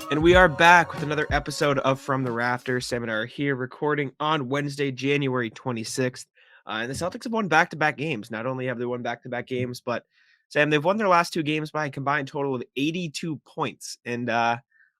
And we are back with another episode of From the Rafters. Sam and I are here recording on Wednesday, January 26th. And the Celtics have won back-to-back games. Not only have they won back-to-back games, but Sam, they've won their last two games by a combined total of 82 points. And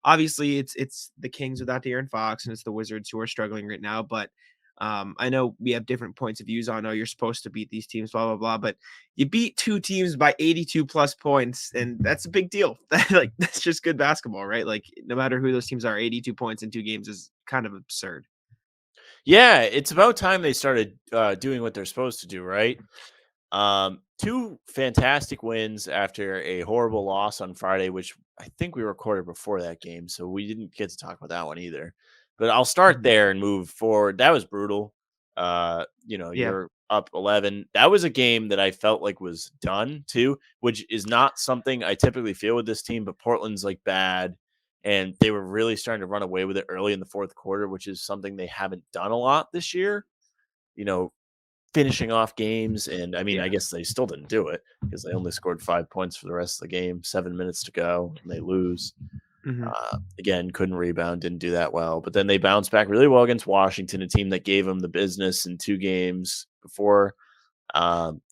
obviously, it's the Kings without De'Aaron Fox, and it's the Wizards who are struggling right now. But I know we have different points of views on, oh, you're supposed to beat these teams, blah, blah, blah. But you beat two teams by 82 plus points, and that's a big deal. Like, that's just good basketball, right? Like, no matter who those teams are, 82 points in two games is kind of absurd. Yeah, it's about time they started doing what they're supposed to do, right? Two fantastic wins after a horrible loss on Friday, which I think we recorded before that game, so we didn't get to talk about that one either. But I'll start Mhm. there and move forward. That was brutal. Yeah. You're up 11. That was a game that I felt like was done too, which is not something I typically feel with this team, but Portland's like bad. And they were really starting to run away with it early in the fourth quarter, which is something they haven't done a lot this year. You know, finishing off games. And I mean, I Yeah. guess they still didn't do it because they only scored 5 points for the rest of the game, 7 minutes to go, and they lose. Hmm. Again, couldn't rebound, didn't do that well. But then they bounced back really well against Washington, a team that gave them the business in two games before.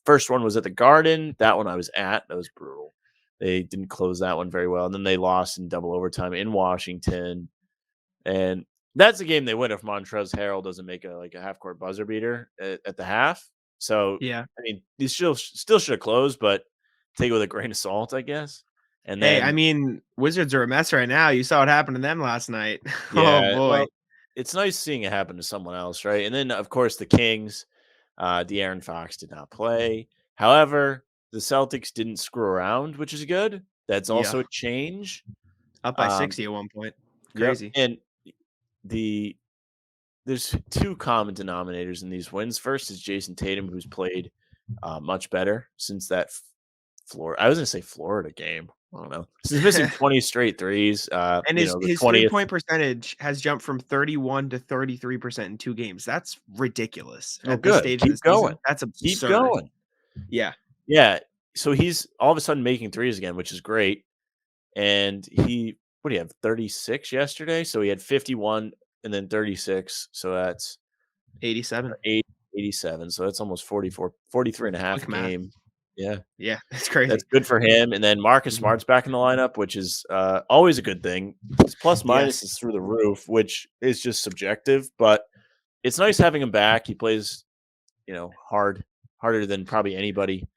First one was at the Garden. That one I was at. That was brutal. They didn't close that one very well. And then they lost in double overtime in Washington. And that's a game they win if Montrezl Harrell doesn't make a half court buzzer beater at the half. So Yeah. I mean, these still should have closed, but take it with a grain of salt, I guess. And Hey, I then mean, Wizards are a mess right now. You saw what happened to them last night. Oh yeah, boy. well, it's nice seeing it happen to someone else, right? And then of course the Kings, De'Aaron Fox did not play. However, the Celtics didn't screw around, which is good. That's Yeah. also a change. Up by Um, 60 at one point. yep. Crazy. And the there's two common denominators in these wins. First is Jason Tatum, who's played much better since that Florida. I was gonna say Florida game. I don't know. He's missing 20 straight threes. And his The his 20th. three-point percentage has jumped from 31 to 33% in 2 games. That's ridiculous Oh, at this good. stage of the Keep going. season. That's Keep absurd. going. Yeah. Yeah. So he's all of a sudden making threes again, which is great. And what do you have? 36 yesterday. So he had 51 and then 36. So that's 87. 8, 87. So that's almost 44, 43 and a half Quick a math. game. Yeah. Yeah, that's That's crazy. good for him. And then Marcus Mhm. Smart's back in the lineup, which is always a good thing. His plus minus Yes. is through the roof, which is just subjective, but it's nice having him back. He plays, harder than probably anybody.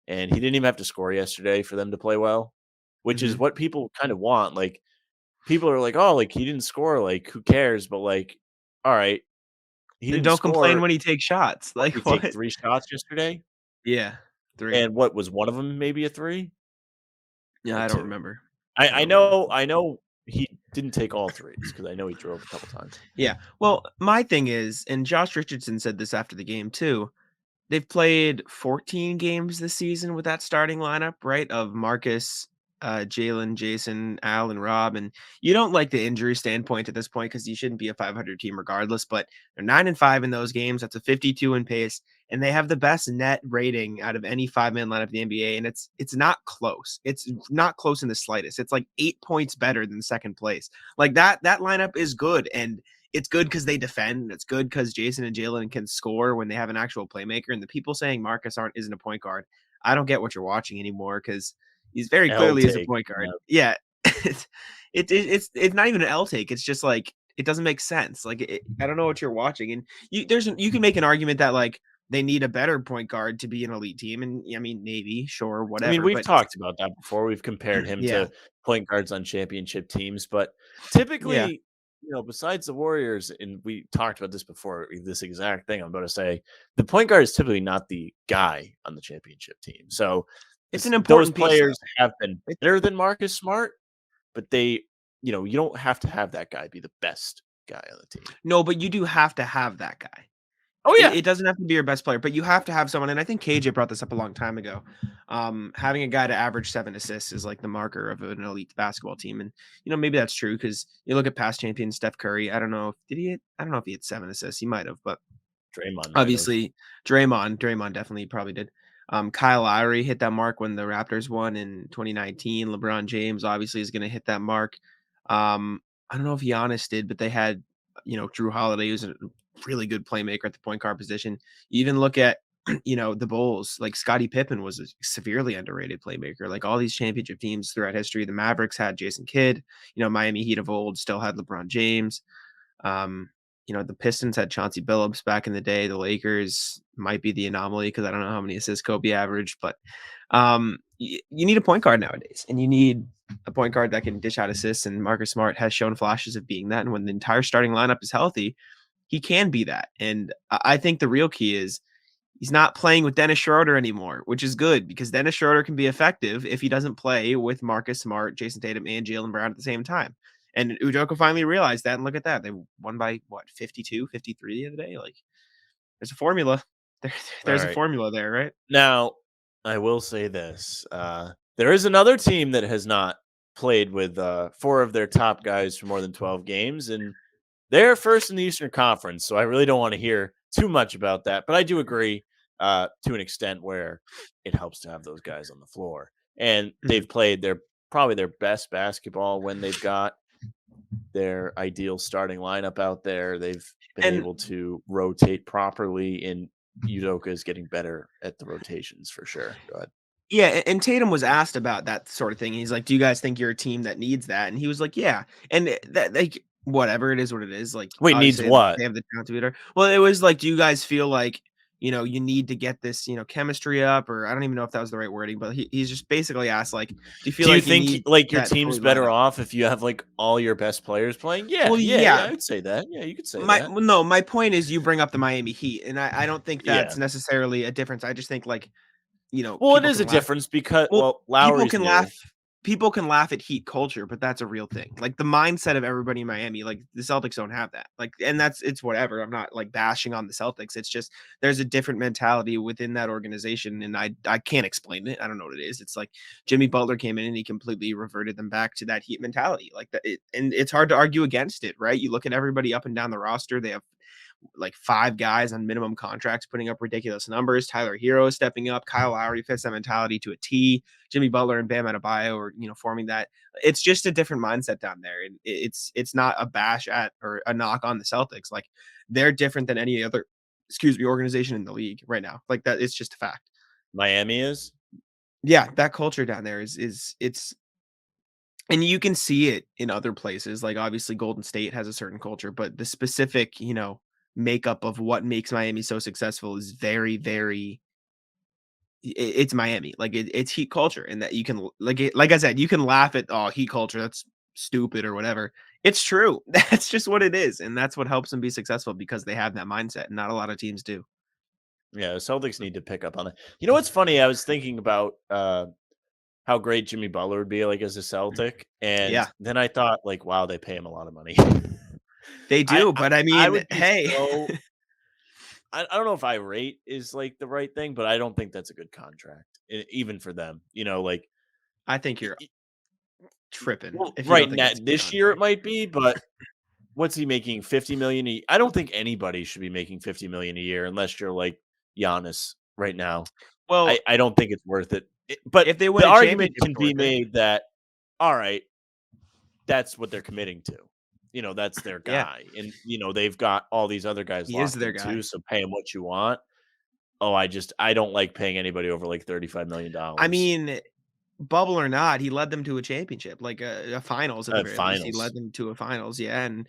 And he didn't even have to score yesterday for them to play well, which is Mhm. what people kind of want. Like people are like, oh, like he didn't score. Like who cares? But like, all right, he Then didn't don't complain score. when he takes shots. What Like, did he take what? 3 shots yesterday? Yeah, 3. And what was one of them? Maybe a three Yeah, or I don't two. remember. I, I I don't remember. know, I know he didn't take all threes because I know he drove a couple times. Yeah. Well, my thing is, and Josh Richardson said this after the game too, they've played 14 games this season with that starting lineup, right? Of Marcus, Jalen, Jason, Al, and Rob. And you don't like the injury standpoint at this point because you shouldn't be a 500 team regardless. But they're 9-5 in those games. That's a 52 in pace, and they have the best net rating out of any 5-man lineup in the NBA. And it's not close. It's not close in the slightest. It's like 8 points better than second place. Like that lineup is good, and it's good because they defend. It's good because Jason and Jalen can score when they have an actual playmaker. And the people saying Marcus aren't isn't a point guard, I don't get what you're watching anymore because he's very L clearly is a take. point guard. Yeah. Yeah, it's not even an L take. It's just like it doesn't make sense. Like I don't know what you're watching, and you can make an argument that like they need a better point guard to be an elite team, and I mean maybe sure I mean, whatever, we've but talked about that before. We've compared him yeah, to point guards on championship teams, but yeah, typically, besides the Warriors, and we talked about this before, this exact thing I'm about to say, the point guard is typically not the guy on the championship team. So it's an those important piece players though. have been better than Marcus Smart, but you don't have to have that guy be the best guy on the team. No, but you do have to have that guy. Oh It yeah. it doesn't have to be your best player, but you have to have someone, and I think KJ brought this up a long time ago. Having a guy to average 7 assists is like the marker of an elite basketball team, and, maybe that's true because you look at past champion Steph Curry, I don't know if he had 7 assists, he might have, but Draymond might have. obviously Draymond definitely probably did. Kyle Lowry hit that mark when the Raptors won in 2019. LeBron James obviously is gonna hit that mark. I don't know if Giannis did, but they had, Drew Holiday, who's a really good playmaker at the point guard position. You even look at, the Bulls, like Scottie Pippen was a severely underrated playmaker. Like all these championship teams throughout history, the Mavericks had Jason Kidd, Miami Heat of old still had LeBron James. Um, the Pistons had Chauncey Billups back in the day. The Lakers might be the anomaly because I don't know how many assists Kobe averaged, but you need a point guard nowadays, and you need a point guard that can dish out assists. And Marcus Smart has shown flashes of being that. And when the entire starting lineup is healthy, he can be that. And I think the real key is he's not playing with Dennis Schroeder anymore, which is good because Dennis Schroeder can be effective if he doesn't play with Marcus Smart, Jason Tatum, and Jalen Brown at the same time. And Udoka finally realized that, and look at that. They won by what, 52, 53 the other day? Like, there's a formula. There, All there's a right. formula there, right? Now, I will say this. There is another team that has not played with 4 of their top guys for more than 12 games, and they're first in the Eastern Conference, so I really don't want to hear too much about that. But I do agree to an extent where it helps to have those guys on the floor. And Mhm. they've played probably their best basketball when they've got their ideal starting lineup out there. They've been And able to rotate properly, and Udoka is getting better at the rotations for sure. Go ahead. yeah, and Tatum was asked about that sort of thing. He's like, "Do you guys think you're a team that needs that?" And he was like, "Yeah." And that, like, whatever it is, what it is. Like, Wait, needs obviously, what? they have the talent to beat her. Well, it was like, "Do you guys feel like you need to get this chemistry up?" Or I don't even know if that was the right wording, but he's just basically asked like, "Do you feel Do you like you think need like your that team's fully lined better up?" off if you have like all your best players playing? Yeah, Well, yeah, yeah. yeah. I would say that. Yeah, you could say My that. well, no, my point is you bring up the Miami Heat, and I don't think Yeah. that's necessarily a difference. I just think like Well, it people is can a laugh. difference because Well, people Lowry's can new. laugh people can laugh at Heat culture, but that's a real thing. Like, the mindset of everybody in Miami, like, the Celtics don't have that. Like, and it's whatever. I'm not, like, bashing on the Celtics. It's just there's a different mentality within that organization, and I can't explain it. I don't know what it is. It's like Jimmy Butler came in and he completely reverted them back to that Heat mentality. Like, and it's hard to argue against it, right? You look at everybody up and down the roster, they have like 5 guys on minimum contracts putting up ridiculous numbers. Tyler Hero is stepping up. Kyle Lowry fits that mentality to a T. Jimmy Butler and Bam Adebayo are, forming that. It's just a different mindset down there. And it's not a bash at or a knock on the Celtics. Like, they're different than any other, organization in the league right now. Like, that it's just a fact. Miami is. Yeah, that culture down there is it's and you can see it in other places. Like, obviously Golden State has a certain culture, but the specific, makeup of what makes Miami so successful is very, very it's Miami. Like, it's Heat culture, and that you can like I said, you can laugh at, "Oh, Heat culture, that's stupid," or whatever. It's true. That's just what it is, and that's what helps them be successful because they have that mindset, and not a lot of teams do. Yeah, the Celtics need to pick up on it. You know what's funny? I was thinking about how great Jimmy Butler would be like as a Celtic, and Yeah, then I thought like, wow, they pay him a lot of money. they I, do, I but I I mean, would be hey, so I don't know if irate is like the right thing, but I don't think that's a good contract, even for them. Like I think y- you're y- tripping well, if you right don't think now it's a good this year it contract. might be, but what's he making? 50 million. I don't think anybody should be making 50 million a year unless you're like Giannis right now. Well, I don't think it's worth it. But if they win the a argument championship, can it's be worth it. made that all right, that's what they're committing to. That's their Yeah, guy, and they've got all these other guys he is locked their in too. guy. So pay them what you want. Oh, I don't like paying anybody over like I $35 million mean, bubble or not, he led them to a championship, like a finals at the at very least. He led finals. them to a finals, yeah, and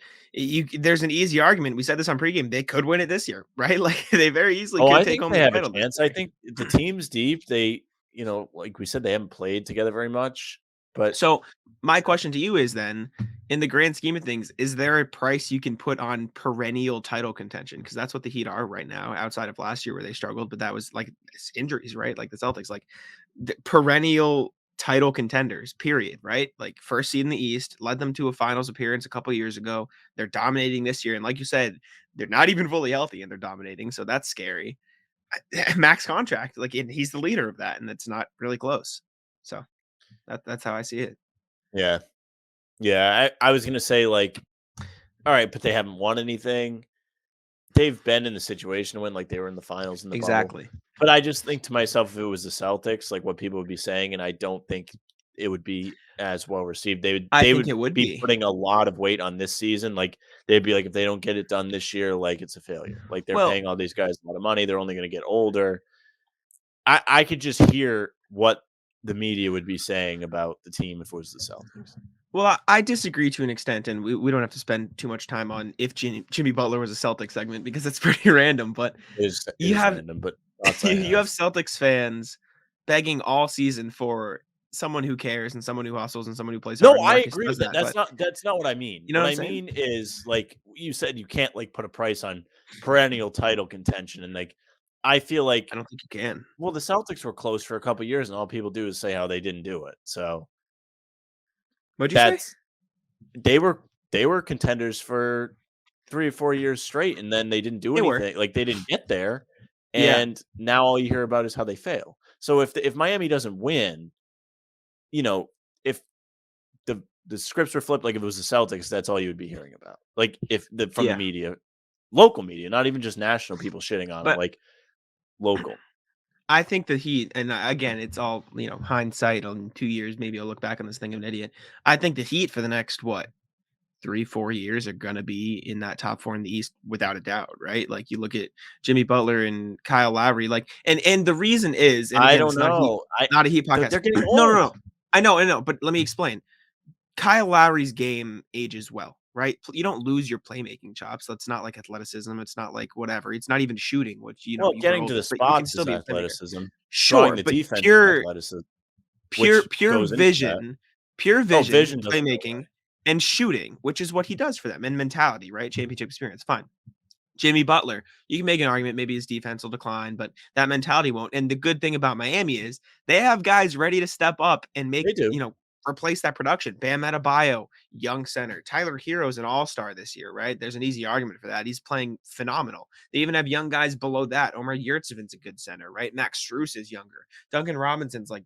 there's an easy argument. We said this on pregame. They could win it this year, right? Like, they very easily Oh, could I take think home they the have a title this chance. I year. think the team's deep. They, like we said, they haven't played together very much, but So, my question to you is then, in the grand scheme of things, is there a price you can put on perennial title contention? Because that's what the Heat are right now, outside of last year where they struggled, but that was like injuries, right? Like the Celtics, like the perennial title contenders, period, right? Like first seed in the East, led them to a finals appearance a couple years ago. They're dominating this year. And like you said, they're not even fully healthy and they're dominating. So that's scary. Max contract, like, and he's the leader of that, and it's not really close. So that's how I see it. yeah, yeah. I was gonna say like, all right, but they haven't won anything. They've been in the situation when like they were in the finals in the bubble. Exactly. But I just think to myself, if it was the Celtics, like what people would be saying, and I don't think it would be as well received. They would I they think would it would be be. putting a lot of weight on this season. Like they'd be like, if they don't get it done this year, like it's a failure. Like they're Well, paying all these guys a lot of money. They're only going to get older. I could just hear what the media would be saying about the team if it was the Celtics. I disagree to an extent, and we don't have to spend too much time on if Jimmy Butler was a Celtic segment because it's pretty random. But It you is have random, but thoughts I you have have. Celtics fans begging all season for someone who cares and someone who hustles and someone who plays No, hard, and I Marcus agree does with that. that. But That's not what I mean. you know What what I'm I saying? mean is like you said, you can't like put a price on perennial title contention, and like I feel I like don't think you can. well, the Celtics were close for a couple years, and all people do is say how they didn't do it. So What'd you say? that's they were they were contenders for 3 or 4 years straight, and then they didn't do They were. anything. Like they didn't get there, Yeah. and now all you hear about is how they fail. So if Miami doesn't win, you know, if the scripts were flipped, like if it was the Celtics, that's all you would be hearing about. Like if the from the Yeah. media, local media, not even just national people shitting on them, But like local. I think the Heat, and again, it's all hindsight. On 2 years, maybe I'll look back on this thing of an idiot. I think the Heat for the next 3, 4 years are gonna be in that top four in the East without a doubt, right? Like you look at Jimmy Butler and Kyle Lowry, like, and the reason is, and I again, don't it's not a Heat, know. I not a Heat they're podcast. getting No, no, old. no. I know, but let me explain. Kyle Lowry's game ages well, right? You don't lose your playmaking chops. That's not like athleticism. It's not like whatever. It's not even shooting, which Well, you getting grow to over, the but you can spots still is be a playmaker. athleticism. Drawing Sure, the but defense is pure athleticism, pure which pure goes into that. vision pure Oh, vision, vision doesn't go away. playmaking, and shooting, which is what he does for them, and mentality, right? Championship experience, fine. Jimmy Butler, you can make an argument maybe his defense will decline, but that mentality won't. And the good thing about Miami is they have guys ready to step up and They do. replace that production. Bam Adebayo, young center. Tyler Hero's an all-star this year, right? There's an easy argument for that. He's playing phenomenal. They even have young guys below that. Omar Yurtsevic's a good center, right? Max Strus is younger. Duncan Robinson's like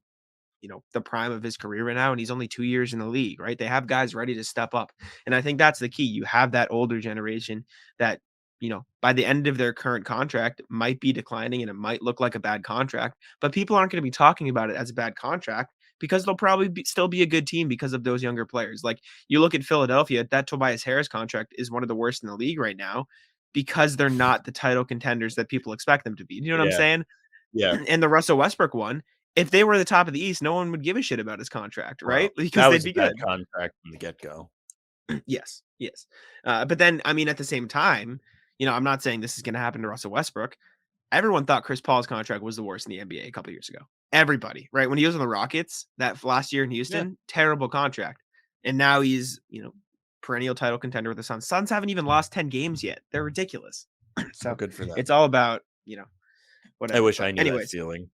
the prime of his career right now, and he's only 2 years in the league, right? They have guys ready to step up. And I think that's the key. You have that older generation that, by the end of their current contract might be declining and it might look like a bad contract, but people aren't going to be talking about it as a bad contract because they'll probably still be a good team because of those younger players. Like you look at Philadelphia, that Tobias Harris contract is one of the worst in the league right now because they're not the title contenders that people expect them to be. You know what I'm Yeah, saying? yeah. And the Russell Westbrook one, if they were the top of the East, no one would give a shit about his contract, right? Well, Because that they'd was a be bad good. contract from the get-go. Yes, yes. But then, I mean, at the same time, I'm not saying this is going to happen to Russell Westbrook. Everyone thought Chris Paul's contract was the worst in the NBA a couple years ago. Everybody, right? When he was on the Rockets that last year in Yeah, Houston, terrible contract. And now he's, perennial title contender with the Suns. Suns haven't even lost 10 games yet. They're ridiculous. well, So good for them. it's all about, I whatever. wish But I knew that anyways, feeling.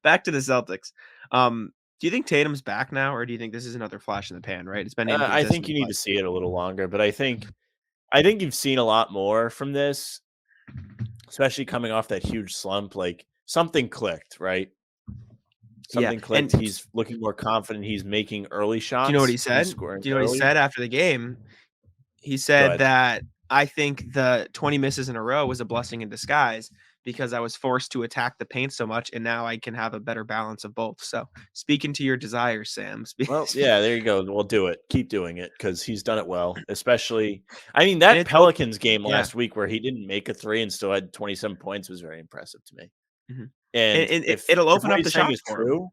back to the Celtics. Do you think Tatum's back now, or do you think this is another flash in the pan? Right, it's been I think inconsistent, you need but to see it a little longer, but I think you've seen a lot more from this, especially coming off that huge slump. Like something clicked, right? yeah. Something And clicked. He's looking more confident. He's making early do you know what he shots. He's said? scoring Do you know what he early. said after the game? He Go said ahead. that I think the 20 misses in a row was a blessing in disguise because I was forced to attack the paint so much, and now I can have a better balance of both. So, speaking to your desires, Sam. Well, yeah, there you go. We'll do it. Keep doing it because he's done it well. Especially, I mean, And that it's open. Pelicans game Yeah. last week where he didn't make a three and still had 27 points was very impressive to me. Mhm. And And if it'll if open what up he's the saying shots is for him. true,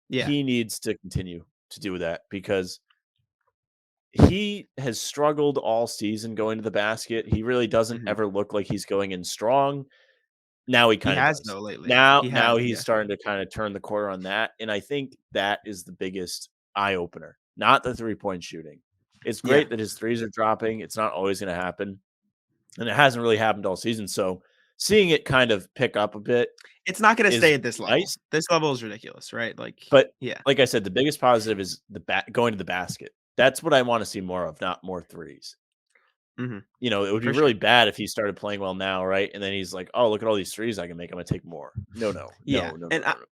Yeah. he needs to continue to do that because he has struggled all season going to the basket. He really doesn't Mhm. ever look like he's going in strong. Now he He kinda has does. though lately. Now He now has, he's yeah. starting to kinda turn the corner on that, and I think that is the biggest eye opener, not the three-point shooting. It's Yeah. great that his threes are dropping, it's not always gonna happen, and it hasn't really happened all season, so seeing it kind of pick up a bit It's not gonna is stay at this level. nice, This level is ridiculous, right? Like, but yeah. like I said, the biggest positive is going to the basket. That's what I wanna see more of, not more threes. Mhm. It would be For sure. really bad if he started playing well now, right? And then he's like, "Oh, look at all these threes I can make. I'm gonna take more." No, no, Yeah. no, no, no, And no, no.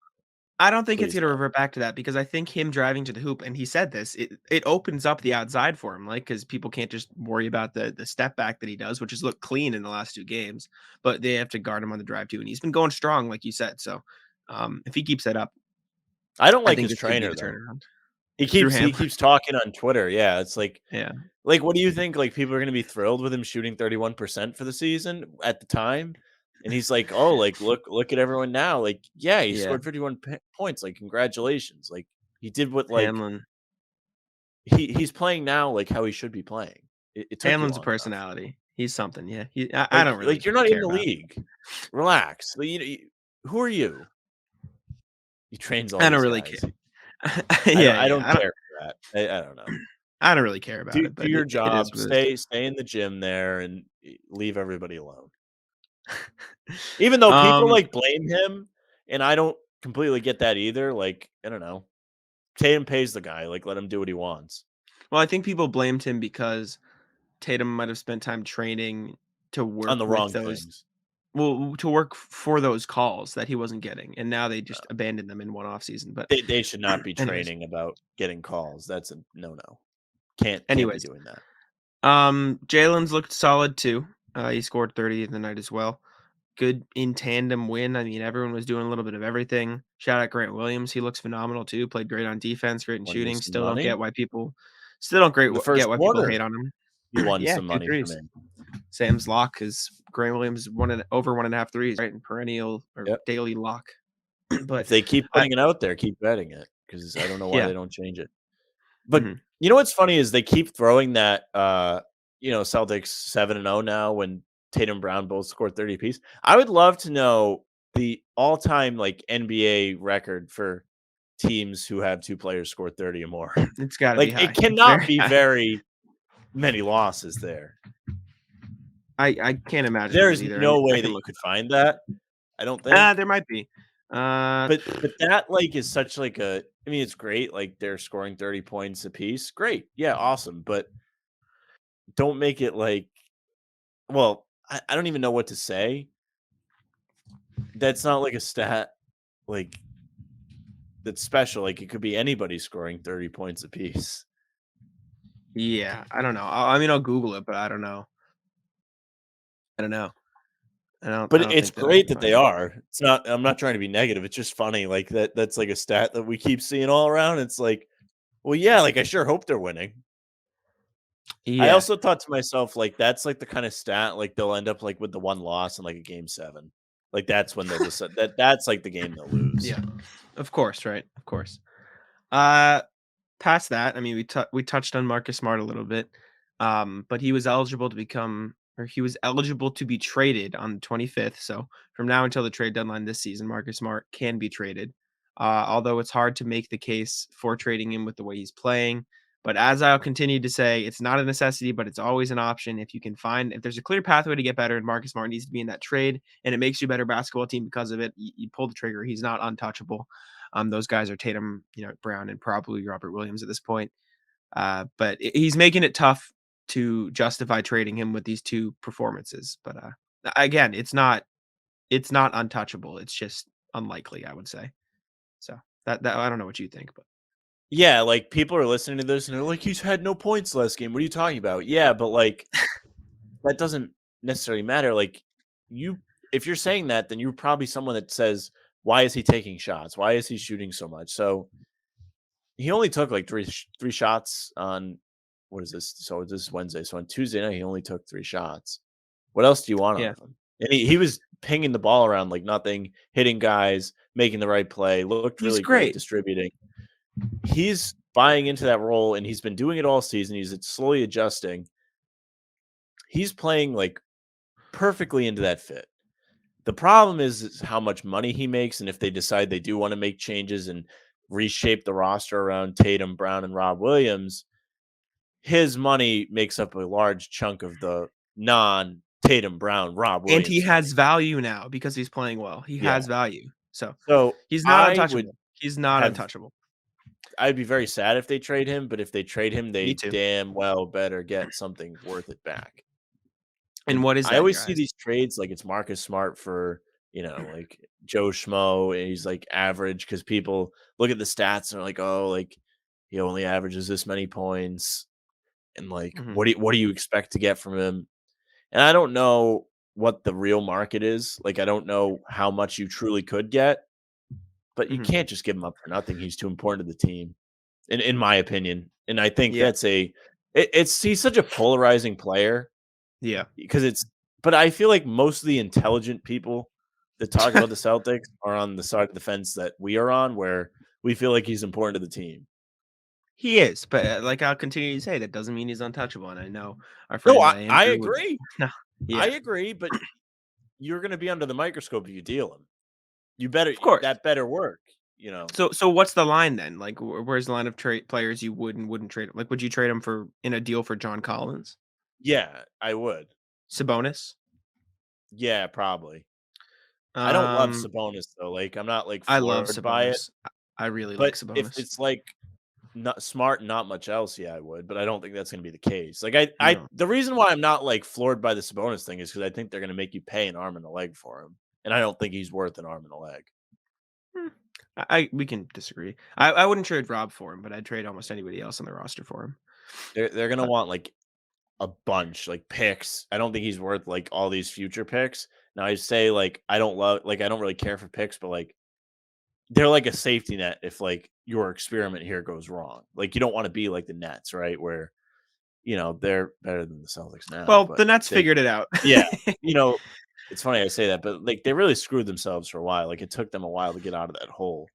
I don't think it's Please gonna no. revert back to that because I think him driving to the hoop, and he said this, it opens up the outside for him, like, because people can't just worry about the step back that he does, which has looked clean in the last 2 games, but they have to guard him on the drive too, and he's been going strong, like you said, so, if he keeps that up, I don't I like think his this could be trainer the though. turnaround. He Drew keeps he Hamlin. keeps talking on Twitter. Yeah, it's Yeah. like what do you think? Like people are gonna be thrilled with him shooting 31% for the season at the time? And he's like, "Oh, like look at everyone now. Like, yeah, he Yeah. scored 51 points. Like, congratulations. Like he did what like Hamlin. he's playing now like how he should be playing. It took you Hamlin's a long enough. personality. He's something. Yeah. I don't Like really you're not in care the about it. league. Relax. Like, who are you? He trains all I don't these really care. guys. Yeah, I yeah. don't care for that. I don't know. I don't really care about it, Do but your it is job, what it stay in the gym there, and leave everybody alone. Even though people, Um, like, blame him, and I don't completely get that either, like, I don't know. Tatum pays the guy, like, let him do what he wants well, I think people blamed him because Tatum might have spent time training to on work the with wrong those things. to work for those calls that he wasn't getting, and now they No. just abandoned them in one off season. But They should not be anyways, training about getting calls. That's a no-no. Can't be anyways, doing that. Jalen's looked solid too. He scored 30 in the night as well. Good in tandem win. I mean, everyone was doing a little bit of everything. Shout out Grant Williams. He looks phenomenal too. Played great on defense, great in Won me shooting. some money. Still don't great In the get first why people quarter, hate on him. he won Yeah, some two money for threes. me. Sam's lock is Grant Williams over 1.5 threes, right? And perennial or Yep. daily lock. But If they keep I putting it out there, keep betting it because I don't know why yeah. they don't change it. But Mhm. you know what's funny is they keep throwing that, Celtics 7-0 now when Tatum Brown both scored 30 apiece. I would love to know the all-time like NBA record for teams who have two players score 30 or more. It's gotta be Like it high. It's cannot very be high. very many losses there. I can't imagine There it is is either. no I way that can you look. could find that. I don't think. There might be. Uh, But that like is such like a I mean it's great like they're scoring 30 points apiece. Great. Yeah, awesome. But don't make it like well, I don't even know what to say. That's not like a stat like that's special. Like it could be anybody scoring 30 points apiece. yeah, I don't know. I mean, I'll Google it, but I don't know. I don't know. I But don't it's think that I can great that find they it. are. It's not I'm not trying to be negative. It's just funny. Like that's like a stat that we keep seeing all around. It's like, well, yeah, like I sure hope they're winning. I Yeah. also thought to myself, like, that's like the kind of stat like they'll end up like with the one loss in like a game seven. Like that's when they'll decide that's like the game they'll lose. Yeah. Of course, right? Of course. Uh Past that, I mean, we touched on Marcus Smart a little bit, but he was eligible to be traded on the 25th. So from now until the trade deadline this season, Marcus Smart can be traded. Although it's hard to make the case for trading him with the way he's playing. But as I'll continue to say, it's not a necessity, but it's always an option if you can find if there's a clear pathway to get better, and Marcus Smart needs to be in that trade, and it makes you a better basketball team because of it. You pull the trigger. He's not untouchable. Those guys are Tatum, Brown, and probably Robert Williams at this point. But he's making it tough to justify trading him with these two performances. But again, it's not untouchable. It's just unlikely, I would say. So that I don't know what you think, but Yeah, like people are listening to this and they're like, he's had no points last game. What are you talking about? Yeah, but like that doesn't necessarily matter. Like you if you're saying that, then you're probably someone that says, why is he taking shots? Why is he shooting so much? So he only took like three shots on what is this? So this is Wednesday. So on Tuesday night, he only took 3 shots. What else do you want out yeah, of him? And he was pinging the ball around like nothing, hitting guys, making the right play, looked he's really great great. distributing. He's buying into that role and he's been doing it all season. He's slowly adjusting. He's playing like perfectly into that fit. The problem is how much money he makes, and if they decide they do want to make changes and reshape the roster around Tatum, Brown, and Rob Williams, his money makes up a large chunk of the non Tatum, Brown, Rob And he Williams has money. value now because he's playing well. He Yeah. has value. So So he's not I would untouchable. He's not have untouchable. I'd be very sad if they trade him, but if they trade him, Me they too. damn well better get something worth it back. And what is I that in always your see eyes? these trades like it's Marcus Smart for, like Joe Schmo, and he's like average because people look at the stats and are like, oh, like he only averages this many points. And like, Mhm. what do you expect to get from him? And I don't know what the real market is. Like, I don't know how much you truly could get. but you Mhm. can't just give him up for nothing. He's too important to the team, in my opinion. And I think Yeah. that's it's he's such a polarizing player Yeah. because but I feel like most of the intelligent people that talk about the Celtics are on the side of the fence that we are on, where we feel like he's important to the team. He is, but, like I'll continue to say, that doesn't mean he's untouchable, and I know our No, friend, I Andrew would agree. no. I Yeah. agree, but you're gonna be under the microscope if you deal him. Of course. That better work, you know? So what's the line then? Like, where's the line of trade players you would and wouldn't trade him? Like, would you trade him for in a deal for John Collins? Yeah, I would. Sabonis? Yeah, probably. I don't love Um, Sabonis though, like, I'm not, like, I love floored by it, Sabonis. I really like but if Sabonis. it's, like, not smart and not much else, yeah, I would, but I don't think that's gonna be the case. Like, No. the reason why I'm not, like, floored by the Sabonis thing is because I think they're gonna make you pay an arm and a leg for him, and I don't think he's worth an arm and a leg. Hmm, I we can disagree. I wouldn't trade Rob for him, but I'd trade almost anybody else on the roster for him. They're gonna Uh, want, like, a bunch, like, picks. I don't think he's worth, like, all these future picks. Now I say, like, I don't really care for picks, but, like, they're like a safety net if, like, your experiment here goes wrong. Like, you don't wanna be like the Nets, right? Where, they're better than the Celtics now, well, but the Nets they figured it out. yeah, you know, it's funny I say that, but, like, they really screwed themselves for a while. Like, it took them a while to get out of that hole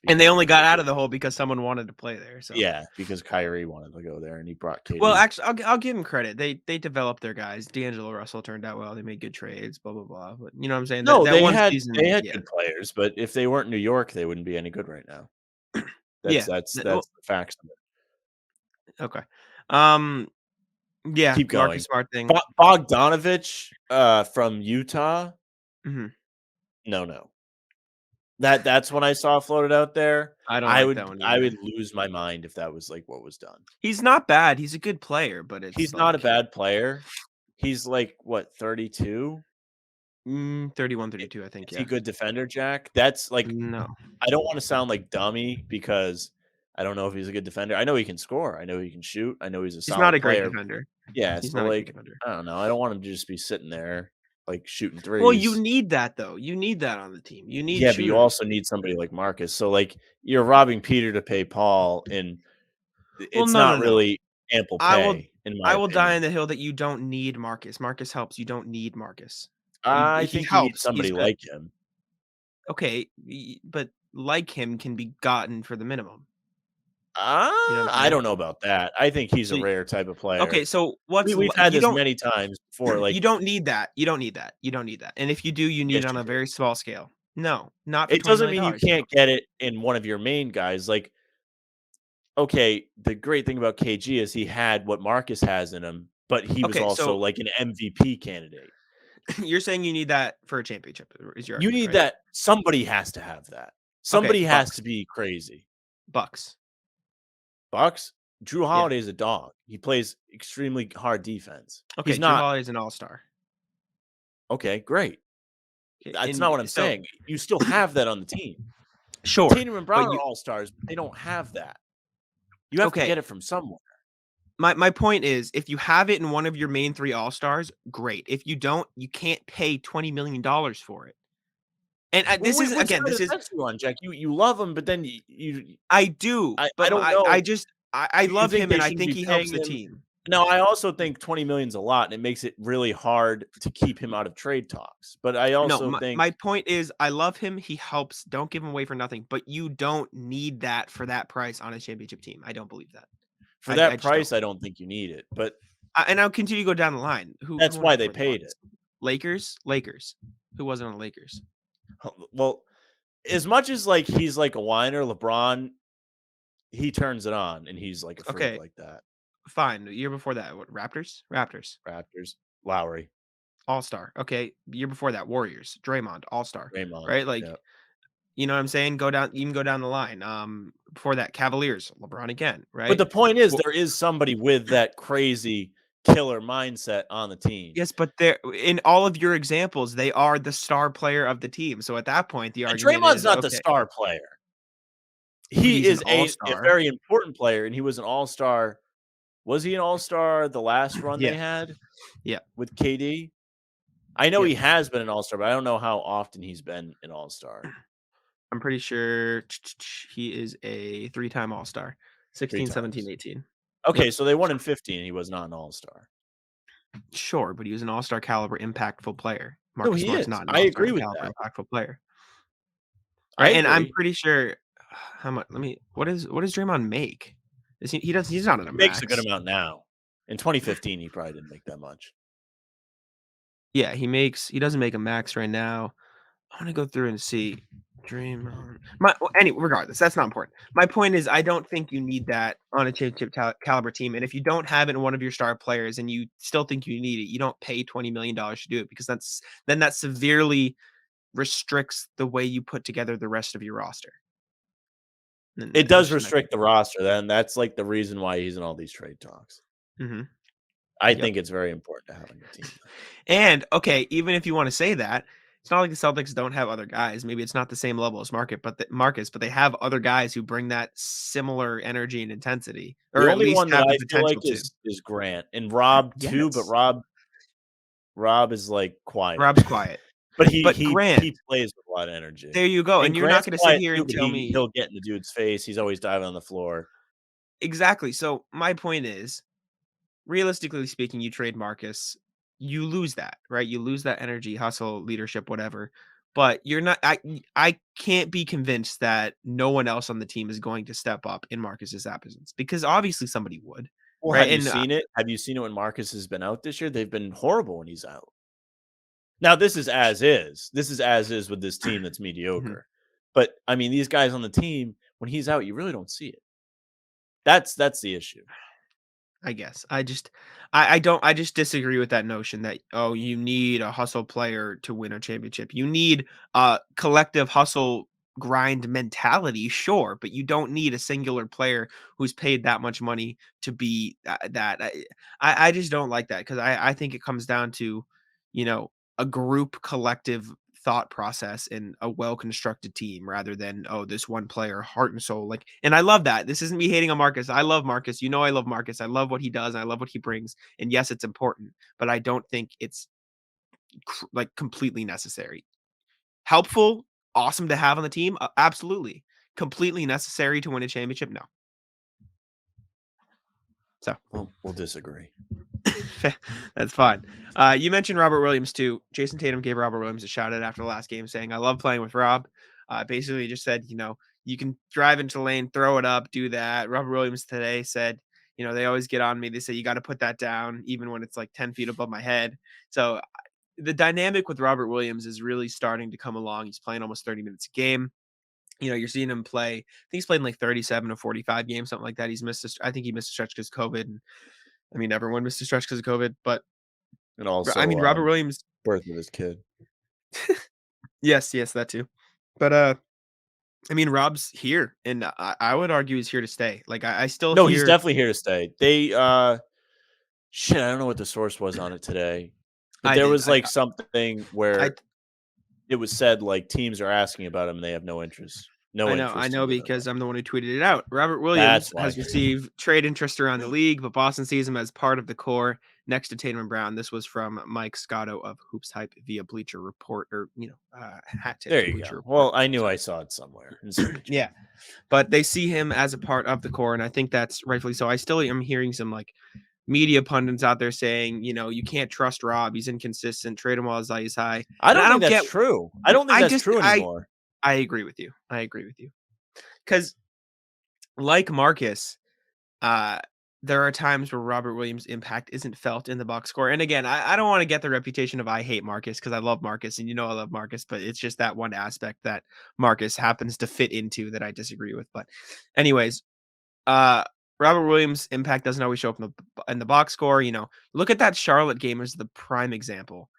And they because, only like, got they out did of the hole because someone wanted to play there, so yeah, because Kyrie wanted to go there and he brought well, KD. actually, I'll give him credit. They developed their guys. D'Angelo Russell turned out well. They made good trades, blah blah blah. But you know what I'm saying? That No, that one they season, had yeah, good players, but if they weren't New York, they wouldn't be any good right now. yeah. Well, That's the facts of it. okay. Um, yeah, Keep Marcus going. Smart thing. Bogdanovich, from Utah? Mhm. No, no. That's when I saw floated out there. I don't like that one I either. would lose my mind if that was, like, what was done. He's not bad. He's a good player, but it's He's not a like bad player. He's, like, what, 32? 31, I 32, I think. Is he a Yeah. good defender, Jack? That's, like No, I don't wanna sound like dummy because I don't know if he's a good defender. I know he can score. I know he can shoot. I know he's a he's not solid a great player. defender. Yeah, He's so, not a great like, defender. I don't know. I don't want him to just be sitting there, like, shooting Well, you threes. need that though. You need that on the team. You need Yeah, but you shooters. also need somebody like Marcus. So, like, you're robbing Peter to pay Paul, and Well, it's no, no, not no. really ample I will pay, in my I will die opinion. on the hill that you don't need Marcus. Marcus helps. You don't need Marcus. I He think you need helps. He's somebody good. like him. Okay, but like him can be gotten for the minimum. You know what I'm I saying? don't know about that. I think he's So a rare type of player. okay, so what's We've had you this don't many times before, you like don't need that. You don't need that. You don't need that. And if you do, you need yes, it on you a do. very small scale. No, not for It $20 doesn't mean you million. You can't don't. get it in one of your main guys, like, okay, the great thing about KG is he had what Marcus has in him, but he was Okay, also, so like, an MVP candidate. you're saying you need that for a championship is your You argument, need right? that somebody has to have that. Okay, Somebody has to Bucks. be crazy. Bucks. Bucks, Drew Yeah. Holiday is a dog. He plays extremely hard defense. He's Okay, Drew not Holiday's an all-star. okay, great. That's not And what I'm so saying. You still have that on the team. sure, Tatum and but Brown are you all-stars, but they don't have that. You have to okay. get it from somewhere. My point is, if you have it in one of your main 3 all-stars, great. If you don't, you can't pay $20 million for it. And, Well, this wait, is what again, side of this the is fence are you on, Jack? You love him, but then I do, I but don't I know. just I You love think him, they and I shouldn't think be he helps paying the him. team. Now, I also think 20,000,000 is a lot, and it makes it really hard to keep him out of trade talks. But I No, also my think point is I love him, he helps, don't give him away for nothing, but you don't need that for that price on a championship team. I don't believe that. for I that just don't. price, I don't think you need it, but And I'll continue to go down the line. Who that's won it why they before the paid it. Bucks? Lakers? Lakers. Who wasn't on the Lakers? Well, as much as, like, he's like a whiner, LeBron, he turns it on, and he's like a freak Okay, like that. fine. The year before that, what, Raptors? Raptors. Raptors, Lowry, All-star. Okay, year before that, Warriors. Draymond, all-star. Draymond, Right? Like, yeah. you know what I'm saying? Go down, you can go down the line. Before that, Cavaliers, LeBron again, But right? the point is Well, there is somebody with that crazy killer mindset on the team. yes, but they're in all of your examples, they are the star player of the team. So at that point, the And argument Draymond's is not the okay, star player. He he's an is a all-star. very important player, and he was an all-star. Was he an all-star the last run Yeah, they had yeah, with KD? I know yeah. he has been an all-star, but I don't know how often he's been an all-star. I'm pretty sure he is a three-time All-Star. 3 16, 17, times. 18. Yep. Okay, so they won in 15, he was not an all-star. Sure, but he was an All-Star caliber impactful player. No, Marcus he Smart's is. not an I All-Star agree with caliber that. impactful player, I right? And I'm agree. pretty sure how much let me what does Draymond make? Is he's not at a He makes a good max. amount now. In 2015, he probably didn't make that much. Yeah, he doesn't make a max right now. I wanna go through and see Draymond. Regardless, that's not important. My point is I don't think you need that on a championship caliber team, and if you don't have it in one of your star players and you still think you need it, you don't pay $20 million to do it because that severely restricts the way you put together the rest of your roster. And It does that's just my restrict the roster, then that's, like, the reason why he's in all these trade talks. Mhm. I Yep. think it's very important to having a team, though. And, okay, even if you wanna say that, it's not like the Celtics don't have other guys. Maybe it's not the same level as Marcus, but they have other guys who bring that similar energy and intensity, The or at only least one that have the I feel like potential to. is Grant, and Rob too, but Yes. Rob is, like, quiet. Rob's quiet. But he But he Grant, he plays with a lot of energy. there you go, And and you're not Grant's gonna sit quiet here too, and but tell me he'll get in the dude's face, he's always diving on the floor. exactly. So, my point is, realistically speaking, you trade Marcus, you lose that, right? You lose that energy, hustle, leadership, whatever. But you're not I can't be convinced that no one else on the team is going to step up in Marcus's absence because obviously somebody would, Well, right? have you And seen it? Have you seen it when Marcus has been out this year? They've been horrible when he's out. Now, this is as is. This is as is with this team that's Mhm. mediocre. But, I mean, these guys on the team, when he's out, you really don't see it. That's the issue. I guess. I just disagree with that notion that, oh, you need a hustle player to win a championship. You need a collective hustle grind mentality, sure, but you don't need a singular player who's paid that much money to be that. I just don't like that because I think it comes down to, a group collective thought process in a well-constructed team rather than, oh, this one player, heart and soul. Like, and I love that. This isn't me hating on Marcus. I love Marcus. You know, I love Marcus. I love what he does. I love what he brings. And yes, it's important, but I don't think it's like completely necessary. Helpful, awesome to have on the team. Absolutely. Completely necessary to win a championship. No. So Well, we'll disagree. that's fine. You mentioned Robert Williams too. Jason Tatum gave Robert Williams a shout out after the last game, saying, "I love playing with Rob." Basically, just said, you can drive into the lane, throw it up, do that. Robert Williams today said, they always get on me. They say you got to put that down, even when it's like 10 feet above my head. So the dynamic with Robert Williams is really starting to come along. He's playing almost 30 minutes a game. You're seeing him play. I think he's played in like 37 to 45 games, something like that. I think he missed a stretch because COVID. And I mean, everyone missed a stretch because of COVID, but And I also, mean, Robert Williams. birth of his kid. Yes, yes, that too. But I mean, Rob's here, and I would argue he's here to stay. Like I still No, he's hear. definitely here to stay. They, shit, I don't know what the source was on it today, but I there did. was, like, something I where it was said, like, teams are asking about him and they have no interest. No I interest in know giving him up. because I'm the one who tweeted it out. Robert That's Williams why. has received trade interest around the league, but Boston sees him as part of the core next to Tatum and Brown. This was from Mike Scotto of Hoops Hype via Bleacher Report, or hat tip There to you Bleacher go. Report. Well, I knew So I saw it somewhere in somebody chat. yeah, but they see him as a part of the core, and I think that's rightfully so. I still am hearing some like media pundits out there saying, you can't trust Rob. He's inconsistent. Trade him while his value is high. I And don't I think don't that's get. true. I don't think I that's just true anymore. I agree with you. I agree with you because like Marcus, uh, there are times where Robert Williams' impact isn't felt in the box score. And again, I don't want to get the reputation of I hate Marcus because I love Marcus and I love Marcus, but it's just that one aspect that Marcus happens to fit into that I disagree with. But anyways, uh Robert Williams' impact doesn't always show up in the box score. Look at that Charlotte game as the prime example.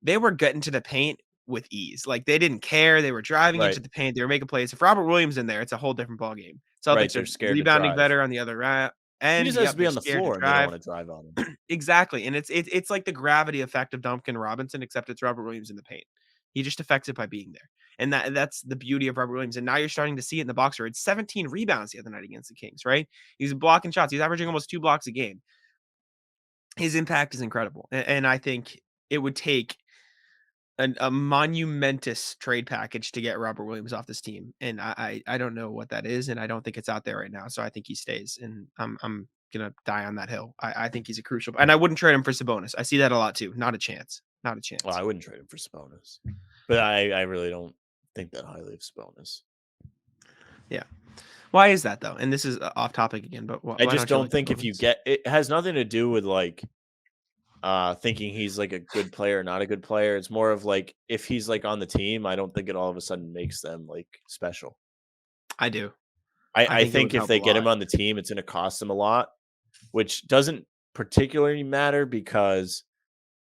They were getting to the paint with ease. Like they didn't care. They were driving into Right. the paint. They were making plays. If Robert Williams in there, it's a whole different ballgame. Right. Celtics They're are scared to rebounding drive. better on the other He end. just has to Yep, be they're on the scared to floor and they don't drive. want to drive on him. Exactly. And it's like the gravity effect of Duncan Robinson, except it's Robert Williams in the paint. He just affects it by being there. And that's the beauty of Robert Williams. And now you're starting to see it in the box score. It's 17 rebounds the other night against the Kings, right? He's blocking shots. He's averaging almost 2 blocks a game. His impact is incredible. And I think it would take a monumentous trade package to get Robert Williams off this team, and I don't know what that is, and I don't think it's out there right now, so I think he stays, and I'm gonna die on that hill. I think he's a crucial, and I wouldn't trade him for Sabonis. I see that a lot too. Not a chance. Not a Well, chance. I wouldn't trade him for Sabonis, but I really don't think that highly of Sabonis. Yeah. Why is that though? And this is off topic again, but I why just don't you don't like think if you Sabonis? get it has nothing to do with like thinking he's like a good player or not a good player. It's more of like if he's like on the team, I don't think it all of a sudden makes them like special. I do. I I think it would think if help a they get him lot. on the team, it's going to cost them a lot, which doesn't particularly matter because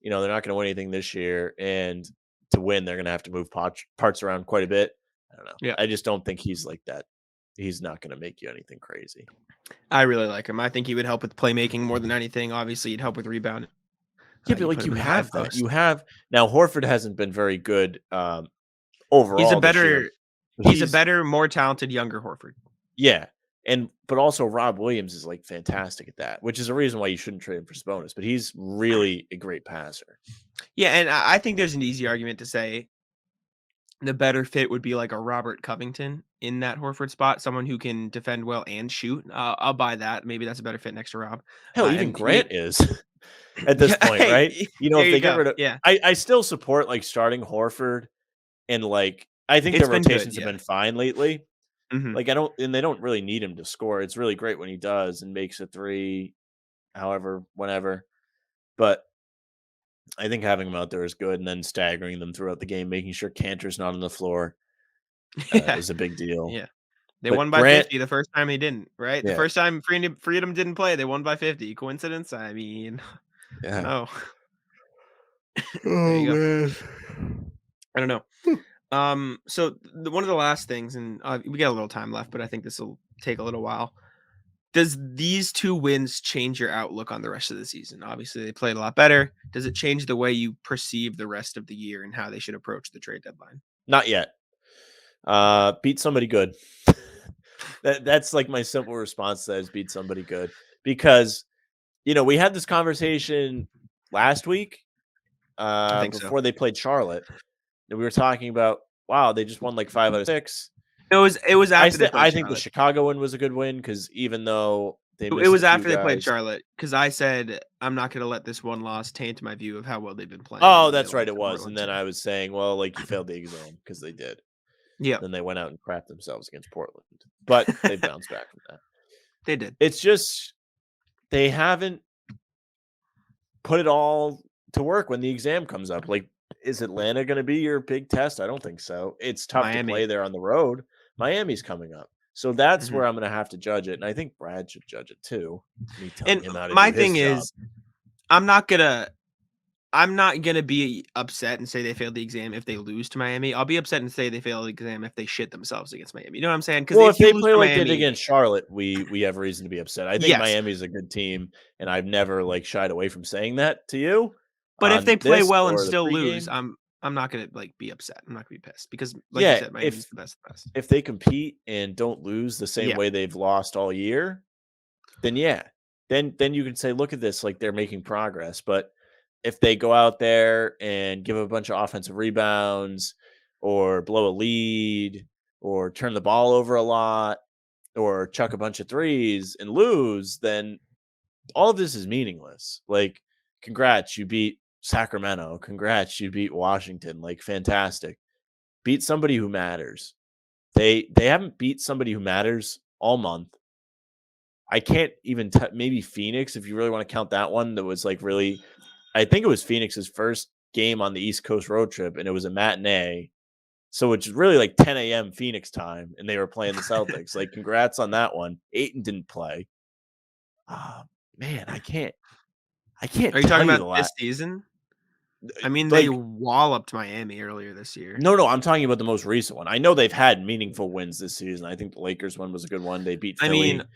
they're not going to win anything this year, and to win, they're going to have to move parts around quite a bit. I don't know. Yeah. I just don't think he's like that. He's not going to make you anything crazy. I really like him. I think he would help with playmaking more than anything. Obviously, he'd help with rebounding. Yeah, but You like put you him in the high have that. post. You have now Horford hasn't been very good He's a overall this year. better he's a He's better, more talented younger Horford. yeah, but also Rob Williams is like fantastic at that, which is a reason why you shouldn't trade him for Sabonis. But he's really a great passer. Yeah, and I think there's an easy argument to say the better fit would be like a Robert Covington in that Horford spot, someone who can defend well and shoot. I'll buy that. Maybe that's a better fit next to Rob. Hell, even And he Grant is at this Yeah, point, hey, right? there If you they get go. rid of, Yeah, I still support like starting Horford and like I think it's their been good. rotations have Yeah. been fine lately. Mhm. Like I don't, and they don't really need him to score. It's really great when he does and makes a three, however, whenever. But I think having him out there is good, and then staggering them throughout the game, making sure Cantor's not on the floor Yeah, is a big deal. yeah. They won But by Grant, 50 the first time they didn't, right? The yeah, first time Freedom didn't play, they won by 50. Coincidence? I mean, yeah. no. There Oh you go. man. I don't know. So one of the last things, and we got a little time left, but I think this will take a little while. Does these 2 wins change your outlook on the rest of the season? Obviously, they played a lot better. Does it change the way you perceive the rest of the year and how they should approach the trade deadline? Not yet. Beat somebody good. That's like my simple response to that is beat somebody good because we had this conversation last week I think so. before they played Charlotte, and we were talking about wow, they just won like 5 out of 6. It was after they played I think the Charlotte. Chicago win was a good win because even though they It missed was a few after they played guys. Charlotte because I said, "I'm not gonna let this one loss taint my view of how well they've been playing," Oh, and they that's right, lost it to was. And Portland then too. I was saying, well, like you failed the exam because they did. Yep. Then they went out and crapped themselves against Portland, but they bounced back from that. They did. It's just they haven't put it all to work when the exam comes up. Like, is Atlanta going to be your big test? I don't think so. It's tough to play Miami. there on the road. Miami's coming up. So that's Mhm. where I'm going to have to judge it. And I think Brad should judge it too. Me telling And him how to do my his thing job. is, I'm not gonna I'm not gonna be upset and say they failed the exam if they lose to Miami. I'll be upset and say they failed the exam if they shit themselves against Miami. You know what I'm saying? Because Well, if if you they lose play to like they did Miami, against Charlotte, we have reason to be upset. I think yes. Miami's a good team, and I've never like shied away from saying that to you But if they on play this well and or the still lose, pregame. I'm not gonna like be upset. I'm not gonna be pissed because, like you Yeah, said, Miami's the best of the best. if they compete and don't lose the same Yeah. way they've lost all year, then yeah. Then you can say, look at this, like they're making progress. But if they go out there and give a bunch of offensive rebounds or blow a lead or turn the ball over a lot or chuck a bunch of threes and lose, then all of this is meaningless. Like, congrats, you beat Sacramento. Congrats, you beat Washington. Like, fantastic. Beat somebody who matters. They haven't beat somebody who matters all month. I can't even maybe Phoenix if you really want to count that one. That was like really, I think it was Phoenix's first game on the East Coast road trip, and it was a matinee. So it's really like 10 a.m. Phoenix time, and they were playing the Celtics. Like, congrats on that one. Aiton didn't play. Ah, man, I Are can't you tell talking you about the this last season? I mean, they like walloped Miami earlier this year. no, I'm talking about the most recent one. I know they've had meaningful wins this season. I think the Lakers one was a good one. They beat I mean, Philly.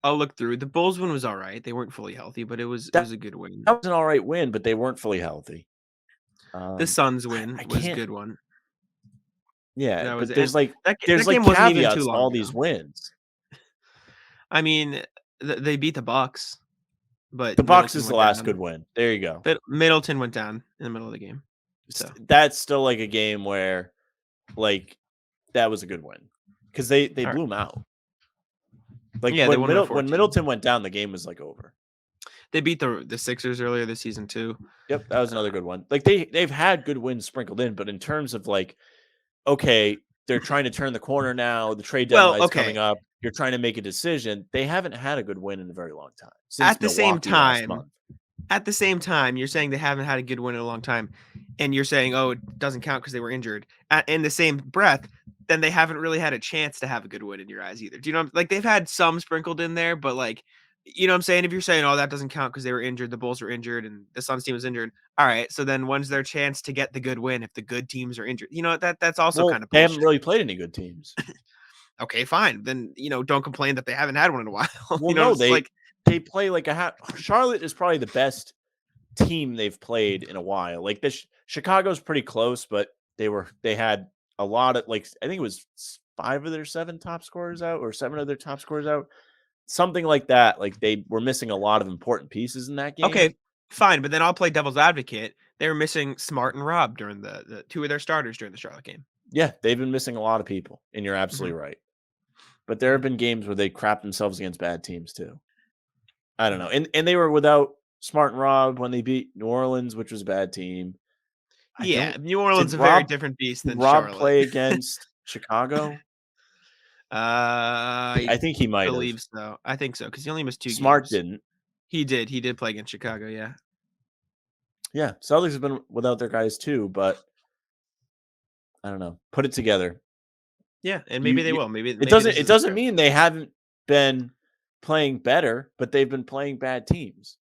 I'll look through. The Bulls one was all right. They weren't fully healthy, but it That was a good win. that was an all right win, but they weren't fully healthy. The Um, Suns I win was a can't. good one. Yeah, That was but and there's that like game wasn't even too caveats to long all ago. these wins. I mean, they beat the Bucks, but The Bucks Middleton is the went last good down. win. There you go. But Middleton went down in the middle of the game. So That's still like a game where like that was a good win because they all right. blew them out. Like Yeah, they won by When 14. Middleton went down, the game was like over. They beat the Sixers earlier this season too. Yep, that was another good one. Like they've had good wins sprinkled in, but in terms of like, okay, they're trying to turn the corner now. The trade Well, deadline's okay. coming up. You're trying to make a decision. They haven't had a good win in a very long time since At the same Milwaukee last time, month. you're saying they haven't had a good win in a long time, and you're saying, "Oh, it doesn't count because they were injured." In the same breath, then they haven't really had a chance to have a good win in your eyes either. Do you know? Like they've had some sprinkled in there, but like, you know what I'm saying? If you're saying, "Oh, that doesn't count because they were injured, the Bulls were injured, and the Suns team was injured," all right. So then, when's their chance to get the good win if the good teams are injured? You know that's also Well, kind of they haven't bullshit. really played any good teams. Okay, fine. Then don't complain that they haven't had one in a while. Well, no, It's like they play like a Charlotte is probably the best team they've played in a while. Like this Chicago's pretty close, but they had a lot of like I think it was 5 of their 7 top scorers out or 7 of their top scorers out. Something like that. Like they were missing a lot of important pieces in that game. okay, fine, but then I'll play devil's advocate. They were missing Smart and Rob during the two of their starters during the Charlotte game. Yeah, they've been missing a lot of people, and you're Mhm, absolutely right. But there have mhm. been games where they crap themselves against bad teams too. I don't know. And they were without Smart and Rob when they beat New Orleans, which was a bad team. I Yeah, don't New Orleans did a very Rob different beast did than Rob Charlotte. play against Chicago? I I think he might have. believe so. I think so because he only missed 2 Smart games. didn't. He did play against Chicago, yeah. Yeah, Celtics have been without their guys too, but I don't know. Put it together. Yeah, and maybe they You will. Maybe this it is a doesn't stretch. mean they haven't been playing better, but they've been playing bad teams.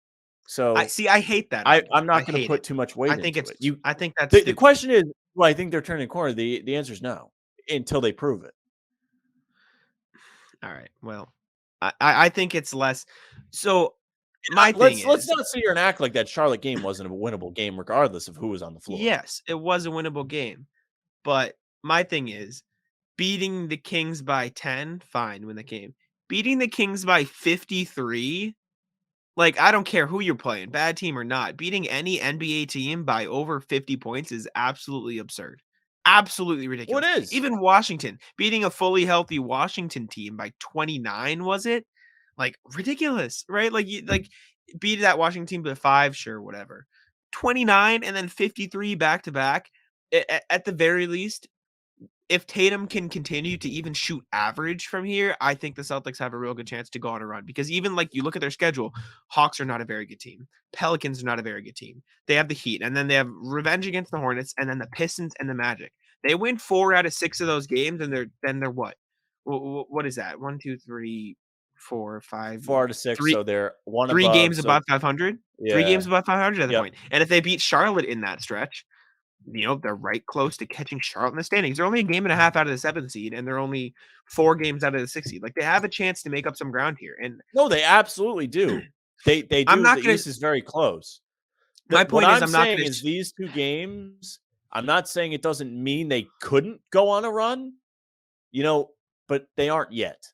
So I hate that I'm argument. I not going to hate it. put too much weight into it. I think that's The stupid. question is, do I think they're turning a corner? The answer is no until they prove it. All right. Well, I think it's less so my thing Let's is, not sit here and act like that Charlotte game wasn't a winnable game, regardless of who was on the floor. yes, it was a winnable game, but my thing is beating the Kings by 10, fine, win the game. Beating the Kings by 53, like, I don't care who you're playing, bad team or not, beating any NBA team by over 50 points is absolutely absurd. Absolutely Well, ridiculous. it is. Even Washington, beating a fully healthy Washington team by 29, was it? Like, ridiculous, right? Like, beat that Washington team by 5, sure, whatever. 29 and then 53 back to back, at the very least, if Tatum can continue to even shoot average from here, I think the Celtics have a real good chance to go on a run because even like you look at their schedule, Hawks are not a very good team. Pelicans are not a very good team. They have the Heat, and then they have revenge against the Hornets, and then the Pistons and the Magic. They win 4 out of 6 of those games, and they're what? What is that? One, two, three, four, five, 4 out of 6, three so they're one three above. games So above 500. 3 games yeah, above 500 at the yep. point. And if they beat Charlotte in that stretch, they're right close to catching Charlotte in the standings. They're only a game and a half out of the 7th seed, and they're only 4 games out of the 6th seed. Like, they have a chance to make up some ground here, and No, they absolutely do. They I'm do. The not gonna East is very close. my What point is I'm I'm not saying gonna is these 2 games, I'm not saying it doesn't mean they couldn't go on a run, you know, but they aren't yet.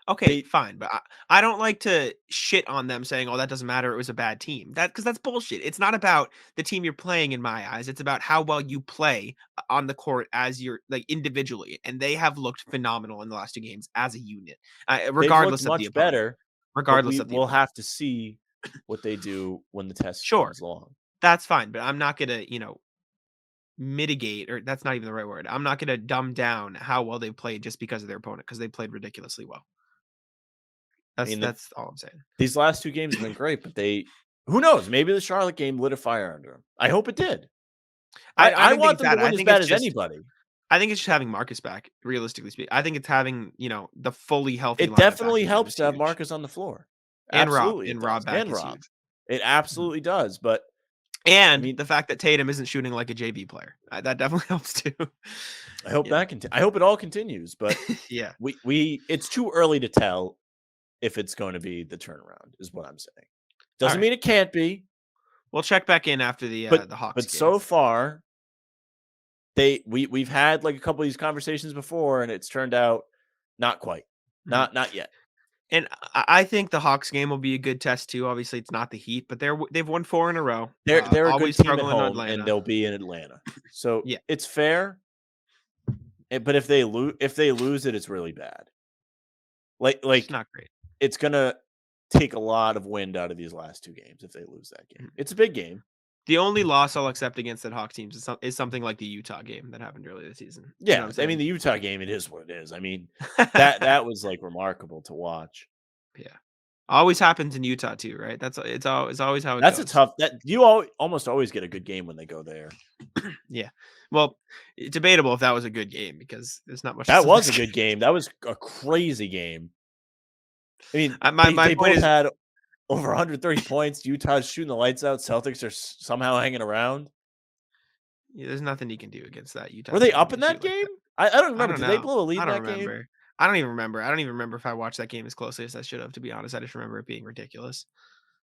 okay, They fine, but I don't like to shit on them saying, "Oh, that doesn't matter, it was a bad team." Because that's bullshit. It's not about the team you're playing in my eyes, it's about how well you play on the court as you're like, individually, and they have looked phenomenal in the last 2 games as a unit, they've looked regardless of the much opponent. better, but Regardless we of the will opponent. have to see what they do when the test Sure, comes along. that's fine, but I'm not gonna, mitigate or that's not even the right word. I'm not gonna dumb down how well they played just because of their opponent because they played ridiculously well. I mean, That's all I'm saying. these last 2 games have been great, but who knows? Maybe the Charlotte game lit a fire under them. I hope it did. I I don't think want it's them to that. win as bad as anybody. I think it's just having Marcus back, realistically speaking. I think it's having, the fully healthy It lineup back definitely again helps is to have huge. Marcus on the floor. And Rob. Absolutely, it And does. Rob back And is Rob. huge. It Mhm. absolutely does. But I And mean, the fact that Tatum isn't shooting like a JV player. That definitely helps too. I hope Yeah. that I hope it all continues. But Yeah. we it's too early to tell if it's going to be the turnaround, is what I'm saying. All Doesn't right. mean it can't be, We'll check back in after the Hawks but game. so far we've had like a couple of these conversations before, and it's turned out not quite, Mhm. not yet. And I think the Hawks game will be a good test too. Obviously, it's not the Heat, but they've won 4 in a row. They're a good Always team at struggle in home, and Atlanta. they'll be in Atlanta. So Yeah, it's fair. But if they lose it, it's really bad. it's Like not great. it's gonna take a lot of wind out of these last 2 games if they lose that game. Mhm. It's a big game. The only loss I'll accept against that Hawks teams is something like the Utah game that happened earlier this season. You know what Yeah, I'm I mean, saying? the Utah game, it is what it is. I mean, that was, like, remarkable to watch. Yeah. Always happens in Utah too, right? It's always how it That's a goes. tough that you almost always get a good game when they go there. Yeah. Well, it's debatable if that was a good game because there's not much the That was Celtics a can good game. That was a crazy game. I mean, my they point both is had over 130 points. Utah's shooting the lights out. Celtics are somehow hanging around. yeah, there's nothing you can do against that Utah Were they team that up in can that shoot like game? that. I don't I remember. don't Did they know. blow a lead I in don't that game? remember. I don't even remember. I don't even remember if I watched that game as closely as I should have, to be honest. I just remember it being ridiculous.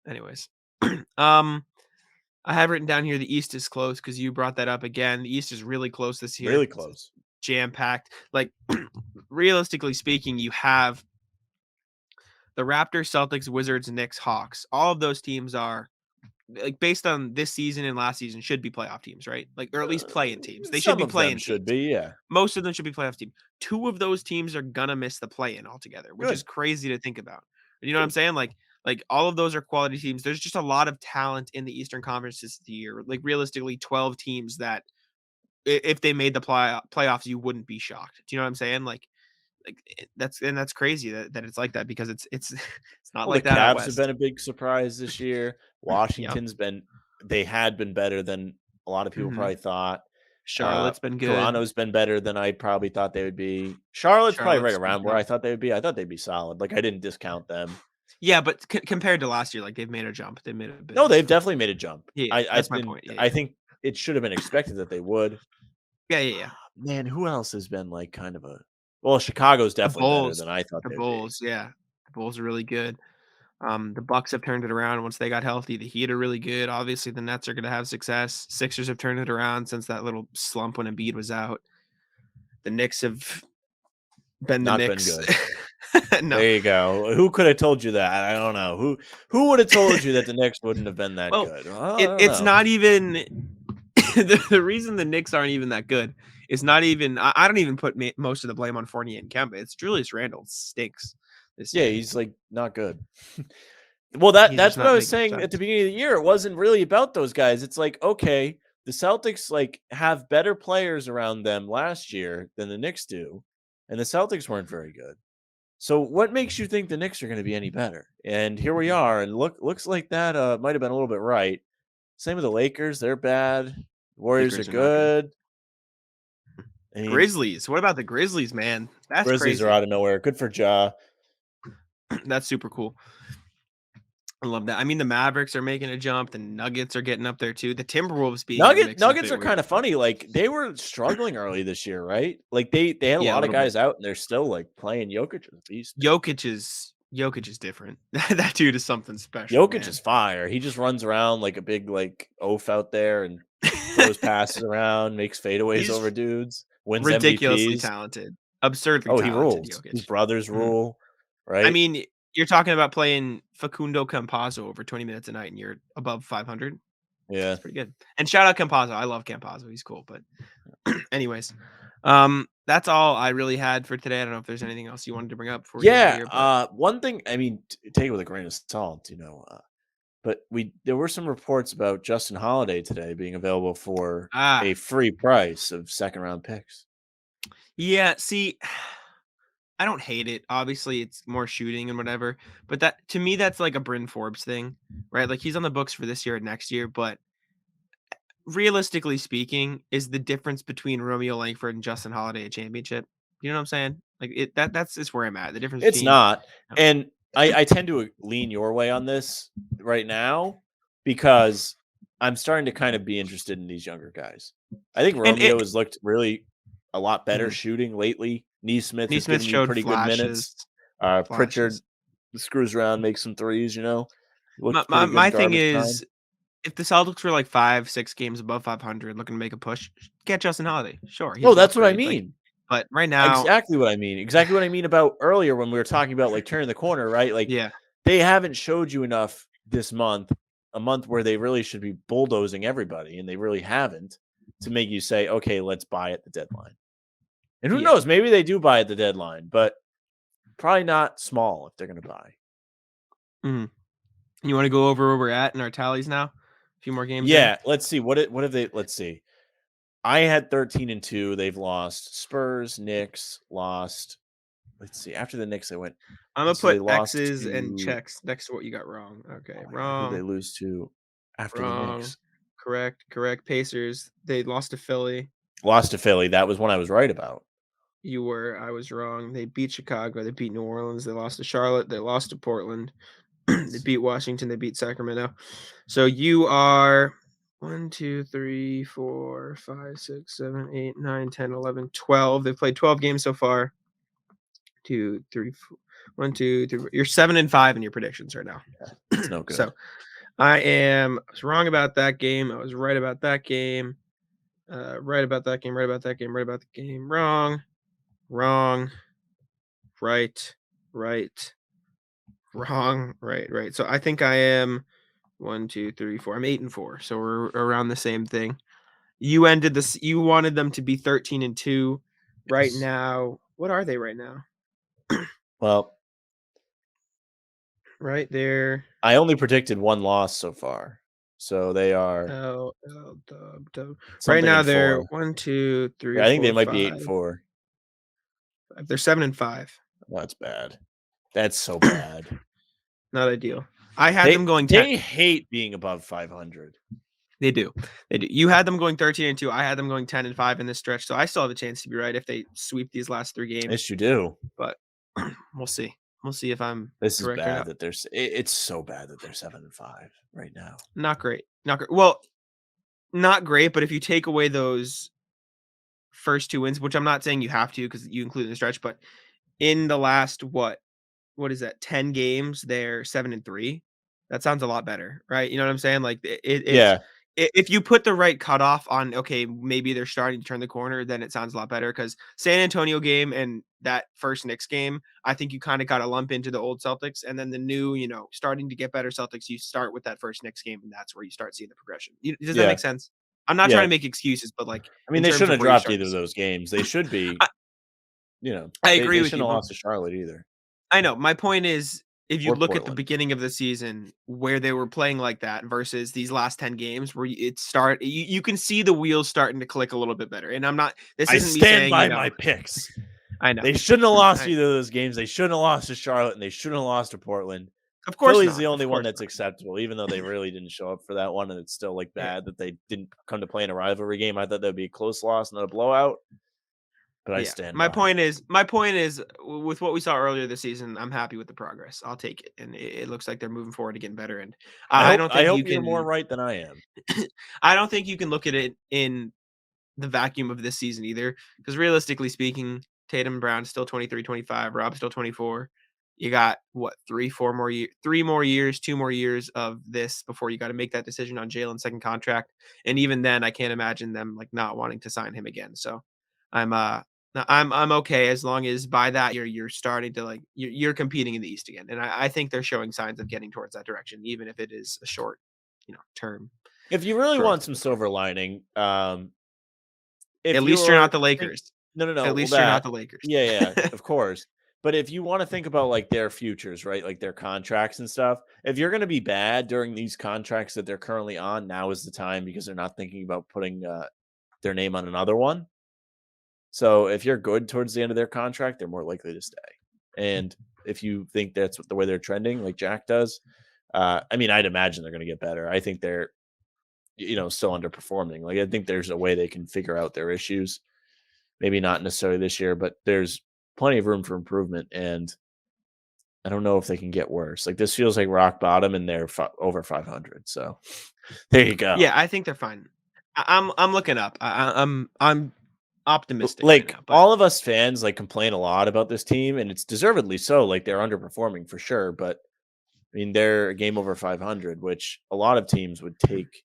Anyways, um, I have written down here the East is close because you brought that up again. The East is really close this year. Really close. Jam packed. Like realistically speaking, you have the Raptors, Celtics, Wizards, Knicks, Hawks. All of those teams are like based on this season and last season should be playoff teams, right? Like or at least play-in teams. They should Some be of them play-in should teams. be, yeah. Most of them should be playoff teams. Two of those teams are gonna miss the play-in altogether, which is Good, crazy to think about. You know what I'm good. saying? Like all of those are quality teams. There's just a lot of talent in the Eastern Conference this year. Like realistically, 12 teams that if they made the playoffs, you wouldn't be shocked. Do you know what I'm saying? That's crazy that it's like that because it's it's not Well, the like that out Cavs have been west. a big surprise this year. Yep. Washington's been they had been better than a lot of people hmm probably thought. Charlotte's been good. Toronto's been better than I probably thought they would be. Charlotte's probably right Charlotte's around stepping where up. I thought they would be. I thought they'd be solid. Like, I didn't discount them. Yeah, but compared to last year, like they've made a jump. They made a bit No, of they've definitely made a jump. yeah. I That's my didn't point. Yeah, I yeah, think it should have been expected that they would. yeah, yeah, yeah. Man, who else has been, like, kind of a well, Chicago's The definitely better Bulls, than I thought the they would be. Bulls, yeah, the Bulls are really good. The Bucks have turned it around once they got healthy. The Heat are really good. Obviously, the Nets are going to have success. Sixers have turned it around since that little slump when Embiid was out. The Knicks have been the Not been Knicks. good. No, There you go. Who could have told you that? I don't know. Who would have told you that the Knicks wouldn't have been that well, good? Well, I don't it's know. not even the reason the Knicks aren't even that good is not even. I don't even put most of the blame on Fournier and Kemba. It's Julius Randle stinks this Yeah, year. he's, like, not good. Well, He's just that's what I not was making saying at the shots. beginning of the year. It wasn't really about those guys. It's like, okay, the Celtics, like, have better players around them last year than the Knicks do, and the Celtics weren't very good. So what makes you think the Knicks are gonna be any better? And here we Mhm. are, and looks like that, might have been a little bit right. Same with the Lakers, they're bad. Warriors are Lakers are not good. good. I mean, Grizzlies. What about the Grizzlies, man? That's Grizzlies are crazy. out of nowhere. Good for Ja. That's super cool. I love that. I mean, the Mavericks are making a jump. The Nuggets are getting up there too. The Timberwolves being in the mix is a Nuggets bit are weird. kinda funny, like, they were struggling early this year, right? Like, they had a Yeah, a lot of little bit. guys out, and they're still, like, playing. Jokic is a beast, man. Jokic is different. That dude is something special, Jokic is man. fire. He just runs around like a big, like, oaf out there and throws passes around, makes fadeaways He's over dudes, wins ridiculously MVPs. talented, absurdly Oh, he talented. rules. Jokic. His brothers Mhm. rule, I right? mean, you're talking about playing Facundo Campazzo over 20 minutes a night, and you're above 500. Yeah. It's pretty good. And shout out Campazzo. I love Campazzo. He's cool. But anyways, that's all I really had for today. I don't know if there's anything else you wanted to bring up before we get out of Yeah, here, but one thing, I mean, take it with a grain of salt, but there were some reports about Justin Holiday today being available for ah, a free price of second round picks. yeah. See, I don't hate it. Obviously, it's more shooting and whatever. But that to me, that's like a Bryn Forbes thing, right? Like he's on the books for this year and next year. But realistically speaking, is the difference between Romeo Langford and Justin Holiday a championship? You know what I'm saying? Like that's just where I'm at. The difference It's between not. And I tend to lean your way on this right now because I'm starting to kind of be interested in these younger guys. I think and Romeo it has looked really a lot better mhm. shooting lately. Neesmith has Neesmith given you showed pretty good flashes, minutes. Pritchard flashes. screws around, makes some threes. My Looks my pretty good my in thing garbage time. is if the Celtics were like 5, 6 games above 500 looking to make a push, get Justin Holiday. Sure, Oh, he's an that's what I upgrade. Like mean. But right now, Exactly what I mean. Exactly what I mean about earlier when we were talking about like turning the corner, right? Like yeah, they haven't showed you enough this month, a month where they really should be bulldozing everybody, and they really haven't to make you say, okay, let's buy at the deadline. And who yeah. knows? Maybe they do buy at the deadline, but probably not small if they're going to buy. Mhm. You wanna go over where we're at in our tallies now? A few more games in? Yeah, let's see. What have they? Let's see. I had 13-2. They've lost Spurs, Knicks, lost. Let's see. After the Knicks, I went. Imma So they put lost X's and to. checks next to what you got wrong. Okay, Oh my god, who they wrong, lose to after the wrong, Knicks? correct. Pacers, they lost to Philly. Lost to Philly. That was one I was right about. You were, I was wrong. They beat Chicago, they beat New Orleans, they lost to Charlotte, they lost to Portland, they beat Washington, they beat Sacramento. So you are 1, 2, 3, 4, 5, 6, 7, 8, 9, 10, 11, 12. They've played 12 games so far. 2, 3, 4, 1, 2, 3. You're 7-5 in your predictions right now. That's no So good. I was wrong about that game. I was right about that game. Right about that game. Right about that game. Right about the game. Wrong. Wrong. Right. Right. Wrong. Right. So I think I am 1, 2, 3, 4. I'm 8-4. So we're around the same thing. You ended this. You wanted them to be 13-2. Right Yes. now, what are they right now? Well, Right there. I only predicted one loss so far. So they are Dub. Right something now in they're four. 1, 2, 3, Yeah, I think they 4, might be 8 5, and 4. 5. They're 7-5. That's bad. That's so bad. Not ideal. I had They them going 10. they hate being above 500. They do. They do. You had them going 13-2. I had them going 10-5 in this stretch. So I still have a chance to be right if they sweep these last 3 games. Yes, you do. But we'll see. We'll see if I'm This is correct or bad not. that it's so bad that they're 7-5 right now. Not great. Not great. Well, not great, but if you take away those first 2 wins, which I'm not saying you have to because you include in the stretch, but in the last what is that, 10 games, they're 7-3. That sounds a lot better, right? You know what I'm saying? Like it's Yeah. if you put the right cutoff on, okay, maybe they're starting to turn the corner, then it sounds a lot better. Because San Antonio game and that first Knicks game, I think you kind of got to lump into the old Celtics, and then the new, starting to get better Celtics. You start with that first Knicks game, and that's where you start seeing the progression. Does that Yeah. make sense? I'm not trying Yeah. to make excuses, but like I mean, in they terms shouldn't of have where you dropped start either to of see. those games. They should be, I, you know, I they agree with shouldn't you, have but lost to Charlotte either I know. My point is, if you or look at the Portland. beginning of the season where they were playing like that versus these last 10 games where you can see the wheels starting to click a little bit better. And I'm not, this I isn't me stand saying, by my picks. I know. They shouldn't have lost I, either of those games. They shouldn't have lost to Charlotte, and they shouldn't have lost to Portland. of course Philly's not. the Of only one course that's not. acceptable, even though they really didn't show up for that one, and it's still like Yeah. bad that they didn't come to play in a rivalry game. I thought that'd be a close loss, not a blowout. But I Yeah. stand My by. point is, with what we saw earlier this season, I'm happy with the progress. I'll take it. And it looks like they're moving forward to getting better. And I don't I think hope you you're more can, right than I am. I don't think you can look at it in the vacuum of this season either. Because realistically speaking, Tatum Brown still 23, 25, Rob still 24. You got what, 3 more years, 2 more years of this before you got to make that decision on Jalen's second contract. And even then, I can't imagine them like not wanting to sign him again. So I'm I'm okay as long as by that year you're starting to like you're competing in the East again. And I think they're showing signs of getting towards that direction, even if it is a short, term If you really growth. want some silver lining, At if least you're not you're the think Lakers. no, At well, least you're not that the Lakers. yeah, of course. But if you wanna think about, like, their futures, right, like, their contracts and stuff, if you're gonna be bad during these contracts that they're currently on, now is the time because they're not thinking about putting, their name on another one. So, if you're good towards the end of their contract, they're more likely to stay. And if you think that's the way they're trending, like Jack does, I mean, I'd imagine they're gonna get better. I think they're, still underperforming. Like, I think there's a way they can figure out their issues. Maybe not necessarily this year, but there's plenty of room for improvement, and I don't know if they can get worse. Like, this feels like rock bottom, and they're over 500. So there you go. Yeah, I think they're fine. I'm looking up. I'm optimistic right Like now, but all of us fans like complain a lot about this team, and it's deservedly so. Like they're underperforming for sure, but I mean they're a game over 500, which a lot of teams would take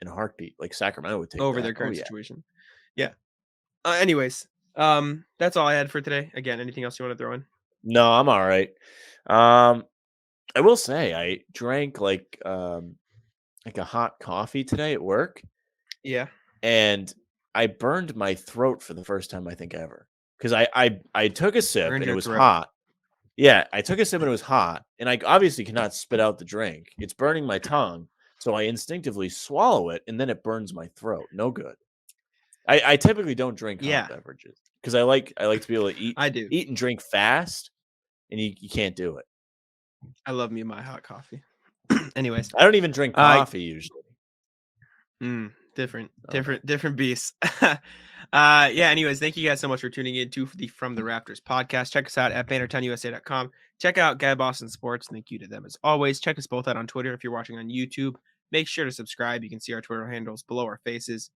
in a heartbeat. Like Sacramento would take over that. their Oh current yeah, situation. Yeah. Anyways, That's all I had for today. Again, anything else you want to throw in? No, I'm all right. Um, I will say I drank like a hot coffee today at work, Yeah, and I burned my throat for the first time I think ever because I took a sip burned and it your was throat. hot. Yeah, I took a sip and it was hot, and I obviously cannot spit out the drink. It's burning my tongue, so I instinctively swallow it, and then it burns my throat. No good. I typically don't drink hot Yeah, beverages because I like to be able to I do. eat and drink fast, and you can't do it. I love me my hot coffee. Anyways, I don't even drink uh, coffee usually. different, Okay. different beasts. Yeah. Anyways, thank you guys so much for tuning in to the From the Rafters podcast. Check us out at bannertownusa.com. Check out Guy Boston Sports. Thank you to them as always. Check us both out on Twitter if you're watching on YouTube. Make sure to subscribe. You can see our Twitter handles below our faces.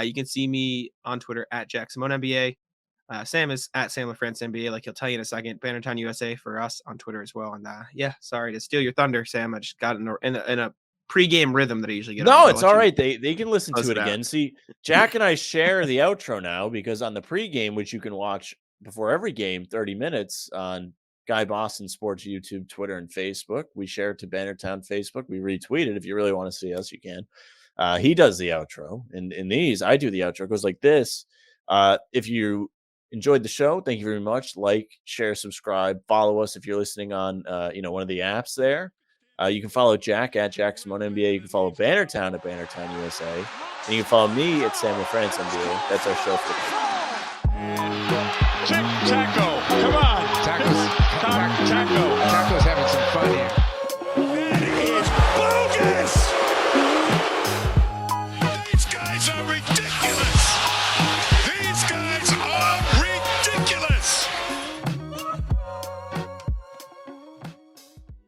You can see me on Twitter at Jack Simone NBA. Sam is at Sam LaFrance NBA, like he'll tell you in a second. Bannertown USA for us on Twitter as well. And yeah, sorry to steal your thunder, Sam. I just got in a pregame rhythm that I usually get on. No, So I'll it's let all you right. They can listen close to it it out. again. See, Jack and I share the outro now because on the pregame, which you can watch before every game, 30 minutes on Guy Boston Sports YouTube, Twitter, and Facebook. We share it to Bannertown Facebook. We retweet it. If you really want to see us, you can. He does the outro. And in these, I do the outro. It goes like this. If you enjoyed the show, thank you very much. Like, share, subscribe, follow us if you're listening on one of the apps there. You can follow Jack at Jack Simone NBA. You can follow Bannertown at Bannertown USA. And you can follow me at Sam LaFrance NBA. That's our show for the day. Tic taco. Come on. Tacos.